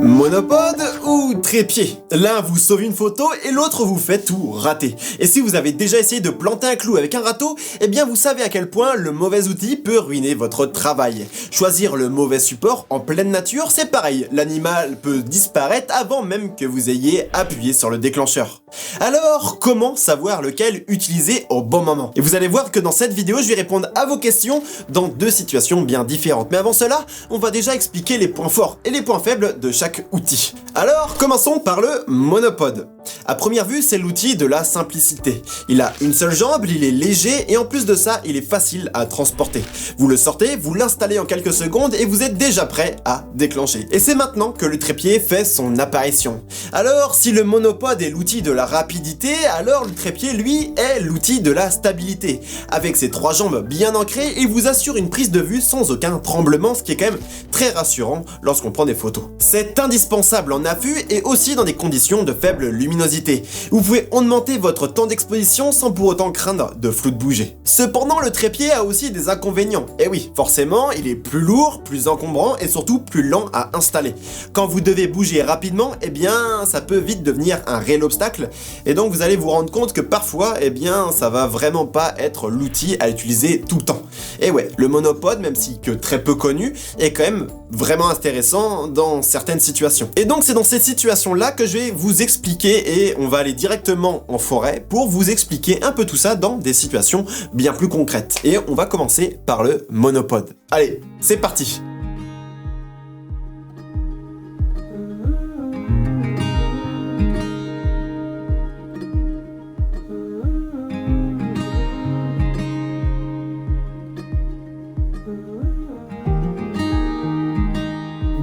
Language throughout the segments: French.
Monopode ou trépied? L'un vous sauve une photo et l'autre vous fait tout rater. Et si vous avez déjà essayé de planter un clou avec un râteau, eh bien vous savez à quel point le mauvais outil peut ruiner votre travail. Choisir le mauvais support en pleine nature, c'est pareil, l'animal peut disparaître avant même que vous ayez appuyé sur le déclencheur. Alors, comment savoir lequel utiliser au bon moment? Et vous allez voir que dans cette vidéo, je vais répondre à vos questions dans deux situations bien différentes. Mais avant cela, on va déjà expliquer les points forts et les points faibles de chaque outil. Alors, commençons par le monopode. À première vue, c'est l'outil de la simplicité. Il a une seule jambe, il est léger et en plus de ça, il est facile à transporter. Vous le sortez, vous l'installez en quelques secondes et vous êtes déjà prêt à déclencher. Et c'est maintenant que le trépied fait son apparition. Alors, si le monopode est l'outil de la rapidité, alors le trépied, lui, est l'outil de la stabilité. Avec ses trois jambes bien ancrées, il vous assure une prise de vue sans aucun tremblement, ce qui est quand même très rassurant lorsqu'on prend des photos. C'est indispensable en affût et aussi dans des conditions de faible luminosité. Vous pouvez augmenter votre temps d'exposition sans pour autant craindre de flou de bouger. Cependant, le trépied a aussi des inconvénients. Et oui, forcément, il est plus lourd, plus encombrant et surtout plus lent à installer. Quand vous devez bouger rapidement, eh bien, ça peut vite devenir un réel obstacle. Et donc, vous allez vous rendre compte que parfois, eh bien, ça va vraiment pas être l'outil à utiliser tout le temps. Et ouais, le monopode, même si que très peu connu, est quand même vraiment intéressant dans certaines situations. Et donc, c'est dans ces situations-là que je vais vous expliquer et on va aller directement en forêt pour vous expliquer un peu tout ça dans des situations bien plus concrètes. Et on va commencer par le monopode. Allez, c'est parti!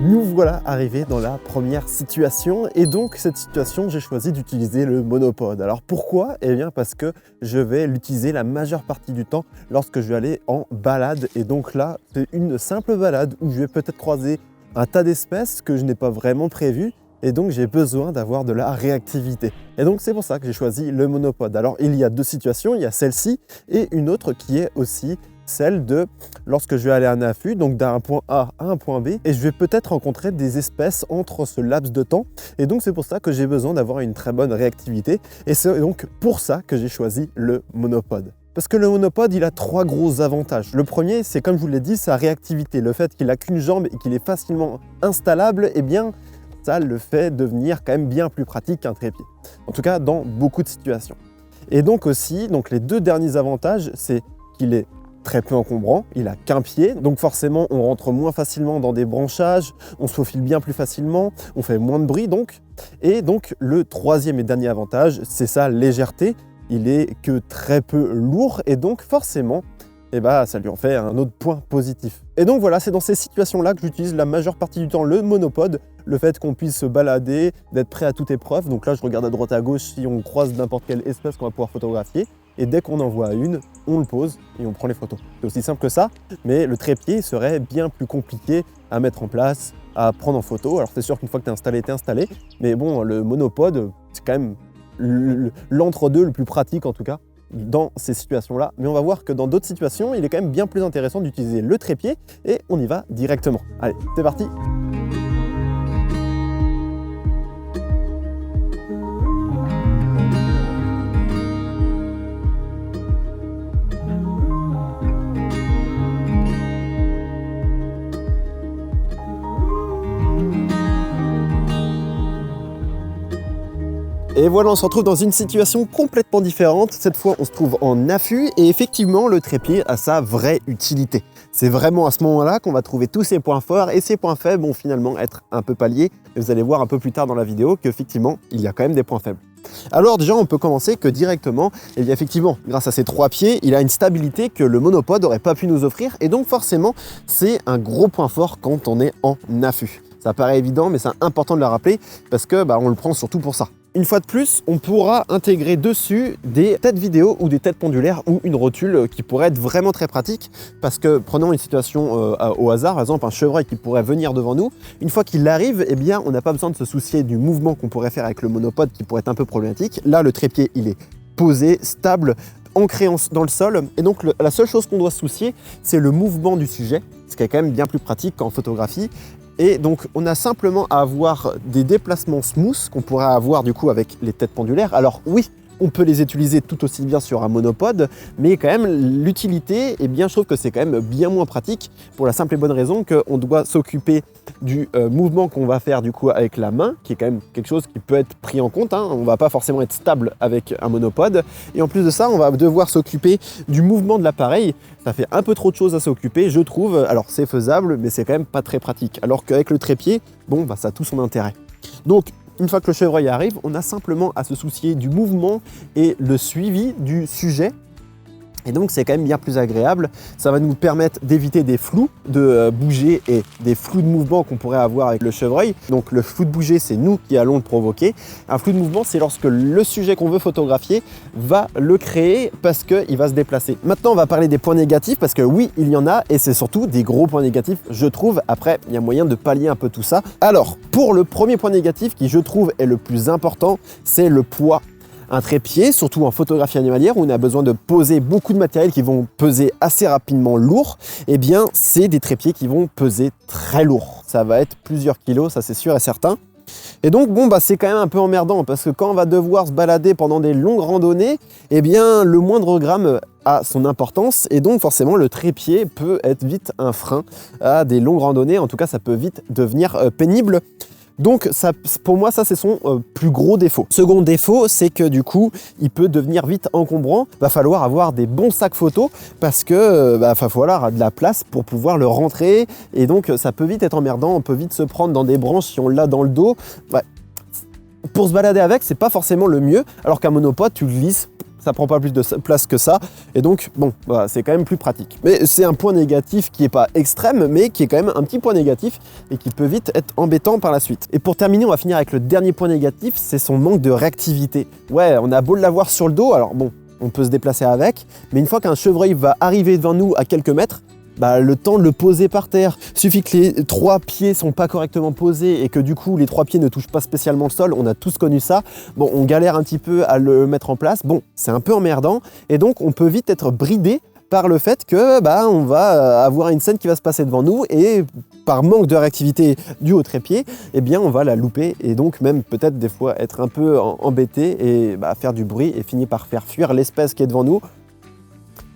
Nous voilà arrivés dans la première situation et donc cette situation j'ai choisi d'utiliser le monopode. Alors pourquoi? Eh bien parce que je vais l'utiliser la majeure partie du temps lorsque je vais aller en balade et donc là c'est une simple balade où je vais peut-être croiser un tas d'espèces que je n'ai pas vraiment prévues et donc j'ai besoin d'avoir de la réactivité. Et donc c'est pour ça que j'ai choisi le monopode. Alors il y a deux situations, il y a celle-ci et une autre qui est aussi celle de lorsque je vais aller à un affût, donc d'un point A à un point B, et je vais peut-être rencontrer des espèces entre ce laps de temps. Et donc c'est pour ça que j'ai besoin d'avoir une très bonne réactivité. Et c'est donc pour ça que j'ai choisi le monopode. Parce que le monopode, il a trois gros avantages. Le premier, c'est comme je vous l'ai dit, sa réactivité. Le fait qu'il n'a qu'une jambe et qu'il est facilement installable, eh bien, ça le fait devenir quand même bien plus pratique qu'un trépied. En tout cas, dans beaucoup de situations. Et donc aussi, les deux derniers avantages, c'est qu'il est très peu encombrant, il a qu'un pied, donc forcément on rentre moins facilement dans des branchages, on se faufile bien plus facilement, on fait moins de bruit donc. Et donc le troisième et dernier avantage, c'est sa légèreté, il est que très peu lourd et donc forcément, ça lui en fait un autre point positif. Et donc voilà, c'est dans ces situations-là que j'utilise la majeure partie du temps le monopode, le fait qu'on puisse se balader, d'être prêt à toute épreuve. Donc là, je regarde à droite à gauche si on croise n'importe quelle espèce qu'on va pouvoir photographier. Et dès qu'on en voit une, on le pose et on prend les photos. C'est aussi simple que ça, mais le trépied serait bien plus compliqué à mettre en place, à prendre en photo. Alors c'est sûr qu'une fois que tu es installé, mais bon, le monopode, c'est quand même l'entre-deux le plus pratique en tout cas dans ces situations-là. Mais on va voir que dans d'autres situations, il est quand même bien plus intéressant d'utiliser le trépied et on y va directement. Allez, c'est parti! Et voilà, on se retrouve dans une situation complètement différente. Cette fois, on se trouve en affût et effectivement, le trépied a sa vraie utilité. C'est vraiment à ce moment-là qu'on va trouver tous ses points forts et ses points faibles vont finalement être un peu palliés. Et vous allez voir un peu plus tard dans la vidéo qu'effectivement, il y a quand même des points faibles. Alors déjà, on peut commencer que directement, et bien effectivement, grâce à ses trois pieds, il a une stabilité que le monopode n'aurait pas pu nous offrir. Et donc forcément, c'est un gros point fort quand on est en affût. Ça paraît évident, mais c'est important de le rappeler parce que on le prend surtout pour ça. Une fois de plus, on pourra intégrer dessus des têtes vidéo ou des têtes pendulaires ou une rotule qui pourrait être vraiment très pratique parce que prenons une situation au hasard, par exemple un chevreuil qui pourrait venir devant nous. Une fois qu'il arrive, eh bien, on n'a pas besoin de se soucier du mouvement qu'on pourrait faire avec le monopode qui pourrait être un peu problématique. Là, le trépied, il est posé, stable, ancré dans le sol. Et donc, la seule chose qu'on doit se soucier, c'est le mouvement du sujet, ce qui est quand même bien plus pratique qu'en photographie. Et donc on a simplement à avoir des déplacements smooth qu'on pourrait avoir du coup avec les têtes pendulaires. Alors oui, on peut les utiliser tout aussi bien sur un monopode, mais quand même l'utilité, eh bien je trouve que c'est quand même bien moins pratique pour la simple et bonne raison qu'on doit s'occuper du mouvement qu'on va faire du coup avec la main, qui est quand même quelque chose qui peut être pris en compte, hein. On ne va pas forcément être stable avec un monopode, et en plus de ça, on va devoir s'occuper du mouvement de l'appareil. Ça fait un peu trop de choses à s'occuper, je trouve. Alors c'est faisable, mais c'est quand même pas très pratique. Alors qu'avec le trépied, bon, bah, ça a tout son intérêt. Donc, une fois que le chevreuil arrive, on a simplement à se soucier du mouvement et le suivi du sujet. Et donc c'est quand même bien plus agréable. Ça va nous permettre d'éviter des flous de bouger et des flous de mouvement qu'on pourrait avoir avec le chevreuil. Donc le flou de bouger, c'est nous qui allons le provoquer. Un flou de mouvement, c'est lorsque le sujet qu'on veut photographier va le créer parce qu'il va se déplacer. Maintenant, on va parler des points négatifs parce que oui, il y en a et c'est surtout des gros points négatifs, je trouve. Après, il y a moyen de pallier un peu tout ça. Alors, pour le premier point négatif qui, je trouve, est le plus important, c'est le poids. Un trépied, surtout en photographie animalière où on a besoin de poser beaucoup de matériel qui vont peser assez rapidement lourd, eh bien c'est des trépieds qui vont peser très lourd. Ça va être plusieurs kilos, ça c'est sûr et certain. Et donc bon bah c'est quand même un peu emmerdant parce que quand on va devoir se balader pendant des longues randonnées, eh bien le moindre gramme a son importance et donc forcément le trépied peut être vite un frein à des longues randonnées. En tout cas ça peut vite devenir pénible. Donc ça, pour moi, ça c'est son plus gros défaut. Second défaut, c'est que du coup, il peut devenir vite encombrant. Va falloir avoir des bons sacs photos parce que va falloir de la place pour pouvoir le rentrer. Et donc ça peut vite être emmerdant, on peut vite se prendre dans des branches si on l'a dans le dos. Ouais. Pour se balader avec, c'est pas forcément le mieux, alors qu'un monopode, tu le glisses, ça prend pas plus de place que ça, et donc bon, voilà, c'est quand même plus pratique. Mais c'est un point négatif qui est pas extrême, mais qui est quand même un petit point négatif et qui peut vite être embêtant par la suite. Et pour terminer, on va finir avec le dernier point négatif, c'est son manque de réactivité. Ouais, on a beau l'avoir sur le dos, alors bon, on peut se déplacer avec, mais une fois qu'un chevreuil va arriver devant nous à quelques mètres, bah, le temps de le poser par terre, suffit que les 3 pieds sont pas correctement posés et que du coup les 3 pieds ne touchent pas spécialement le sol, on a tous connu ça, bon on galère un petit peu à le mettre en place, bon c'est un peu emmerdant et donc on peut vite être bridé par le fait que bah, on va avoir une scène qui va se passer devant nous et par manque de réactivité due au trépied, eh bien on va la louper et donc même peut-être des fois être un peu embêté et bah, faire du bruit et finir par faire fuir l'espèce qui est devant nous.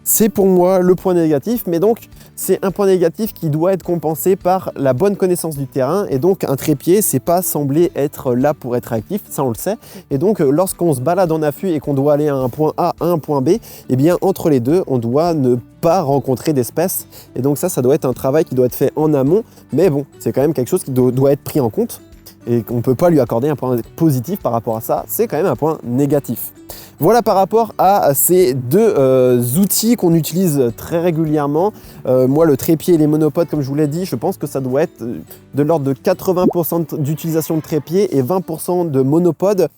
C'est pour moi le point négatif, mais donc c'est un point négatif qui doit être compensé par la bonne connaissance du terrain et donc un trépied, c'est pas semblé être là pour être réactif, ça on le sait. Et donc lorsqu'on se balade en affût et qu'on doit aller à un point A, à un point B, eh bien entre les deux, on doit ne pas rencontrer d'espèces. Et donc ça doit être un travail qui doit être fait en amont, mais bon, c'est quand même quelque chose qui doit être pris en compte et qu'on ne peut pas lui accorder un point positif par rapport à ça, c'est quand même un point négatif. Voilà par rapport à ces deux outils qu'on utilise très régulièrement. Moi, le trépied et les monopodes, comme je vous l'ai dit, je pense que ça doit être de l'ordre de 80% d'utilisation de trépied et 20% de monopode.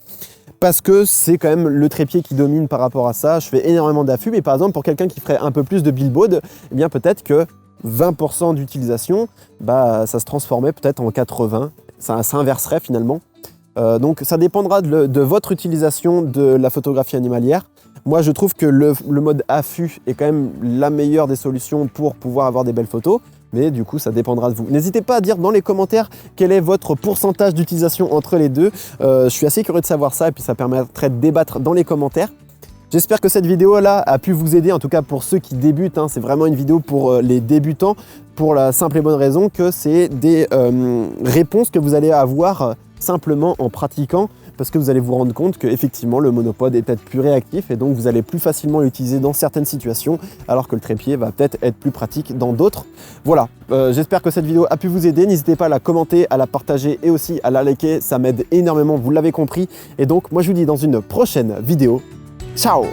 Parce que c'est quand même le trépied qui domine par rapport à ça. Je fais énormément d'affûts, mais par exemple, pour quelqu'un qui ferait un peu plus de billboard, eh bien peut-être que 20% d'utilisation, bah, ça se transformait peut-être en 80%. Ça inverserait finalement. Donc ça dépendra de votre utilisation de la photographie animalière. Moi je trouve que le mode affût est quand même la meilleure des solutions pour pouvoir avoir des belles photos, mais du coup ça dépendra de vous. N'hésitez pas à dire dans les commentaires quel est votre pourcentage d'utilisation entre les deux. Je suis assez curieux de savoir ça et puis ça permettrait de débattre dans les commentaires. J'espère que cette vidéo-là a pu vous aider, en tout cas pour ceux qui débutent, hein. C'est vraiment une vidéo pour les débutants, pour la simple et bonne raison que c'est des réponses que vous allez avoir simplement en pratiquant, parce que vous allez vous rendre compte qu'effectivement le monopode est peut-être plus réactif et donc vous allez plus facilement l'utiliser dans certaines situations, alors que le trépied va peut-être être plus pratique dans d'autres. Voilà, j'espère que cette vidéo a pu vous aider, n'hésitez pas à la commenter, à la partager et aussi à la liker, ça m'aide énormément, vous l'avez compris. Et donc moi je vous dis dans une prochaine vidéo, ciao!